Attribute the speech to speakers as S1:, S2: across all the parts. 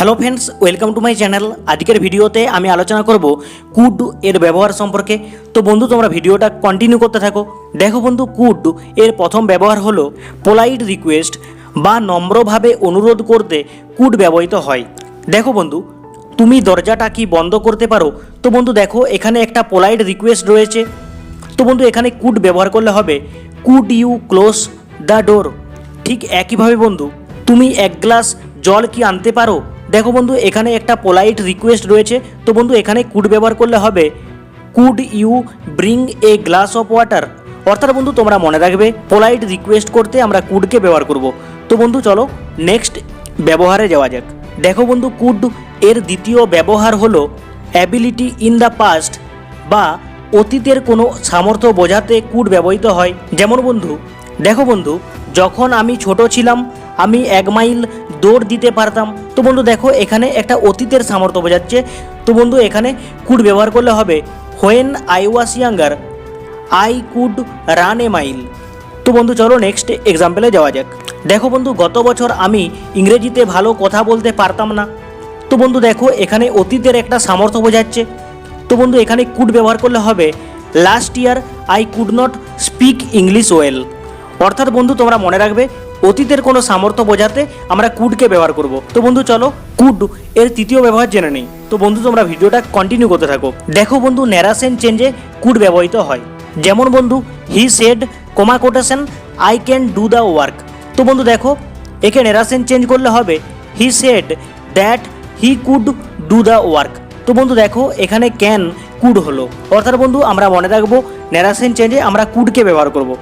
S1: Hello friends, welcome to my channel. আজকের ভিডিওতে আমি আলোচনা করব কুড এর ব্যবহার সম্পর্কে। তো বন্ধু, তোমরা ভিডিওটা কন্টিনিউ করতে থাকো। দেখো বন্ধু, কুড এর প্রথম ব্যবহার হলো পোলাইট রিকোয়েস্ট বা নম্রভাবে অনুরোধ করতে কুড ব্যবহৃত হয়। দেখো বন্ধু, তুমি দরজাটা কি বন্ধ করতে পারো? তো বন্ধু দেখো, এখানে একটা পোলাইট রিকোয়েস্ট রয়েছে। তো বন্ধু এখানে কুড ব্যবহার করলে হবে could you close the door. ঠিক একইভাবে বন্ধু, তুমি এক গ্লাস জল কি আনতে পারো? দেখো বন্ধু, এখানে একটা পোলাইট রিকোয়েস্ট রয়েছে। তো বন্ধু এখানে কুড ব্যবহার করলে হবে could you bring a glass of water. অর্থাৎ বন্ধু তোমরা মনে রাখবে, পোলাইট রিকোয়েস্ট করতে আমরা কুডকে ব্যবহার করব। তো বন্ধু চলো নেক্সট ব্যবহারে যাওয়া যাক। দেখো বন্ধু, কুড এর দ্বিতীয় ব্যবহার হলো অ্যাবিলিটি ইন দ্য পাস্ট বা অতীতের কোনো সামর্থ্য বোঝাতে কুড ব্যবহৃত হয়। যেমন বন্ধু দেখো বন্ধু, যখন আমি ছোট ছিলাম আমি 1 মাইল দৌড় দিতে পারতাম। তো বন্ধু দেখো, এখানে একটা অতীতের সামর্থ্য বোঝাচ্ছে। তো বন্ধু এখানে কুড ব্যবহার করলে হবে when I was younger I could run A mile. তো বন্ধু চলো নেক্সট এক্সাম্পলে যাওয়া যাক। দেখো বন্ধু, গত বছর আমি ইংরেজিতে ভালো কথা বলতে পারতাম না। তো বন্ধু দেখো, এখানে অতীতের একটা সামর্থ্য বোঝাচ্ছে। তো বন্ধু এখানে কুড ব্যবহার করলে হবে last year I could not speak English well. অর্থাৎ বন্ধু তোমরা মনে রাখবে, অতীতের কোনো সামর্থ্য বোঝাতে আমরা কুডকে ব্যবহার করব। তো বন্ধু চলো কুড এর তৃতীয় ব্যবহার জেনে নেই। তো বন্ধু তোমরা ভিডিওটা কন্টিনিউ করতে থাকো। দেখো বন্ধু, ন্যারেশন চেঞ্জে কুড ব্যবহৃত হয়। যেমন বন্ধু he said comma quotation I can do the work. তো বন্ধু দেখো, একে ন্যারেশন চেঞ্জ করলে হবে he said that he could do the work. তো বন্ধু দেখো, এখানে ক্যান কুড হলো। অর্থাৎ বন্ধু আমরা মনে রাখবো, ন্যারেশন চেঞ্জে আমরা কুডকে ব্যবহার করব।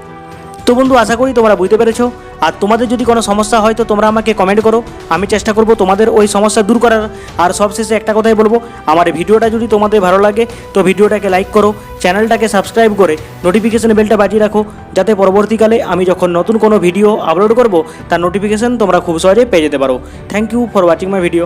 S1: তো বন্ধু আশা করি তোমরা বুঝতে পেরেছো। আর তোমাদের যদি কোনো সমস্যা হয় তো তোমরা আমাকে কমেন্ট করো, আমি চেষ্টা করব তোমাদের ওই সমস্যা দূর করার। আর সবশেষে একটা কথাই বলবো, আমার ভিডিওটা যদি তোমাদের ভালো লাগে তো ভিডিওটাকে লাইক করো, চ্যানেলটাকে সাবস্ক্রাইব করে নোটিফিকেশন বেলটা বাজিয়ে রাখো, যাতে পরবর্তীকালে আমি যখন নতুন কোনো ভিডিও আপলোড করব তার নোটিফিকেশন তোমরা খুব সহজে পেয়ে যেতে পারো। Thank you for watching my video.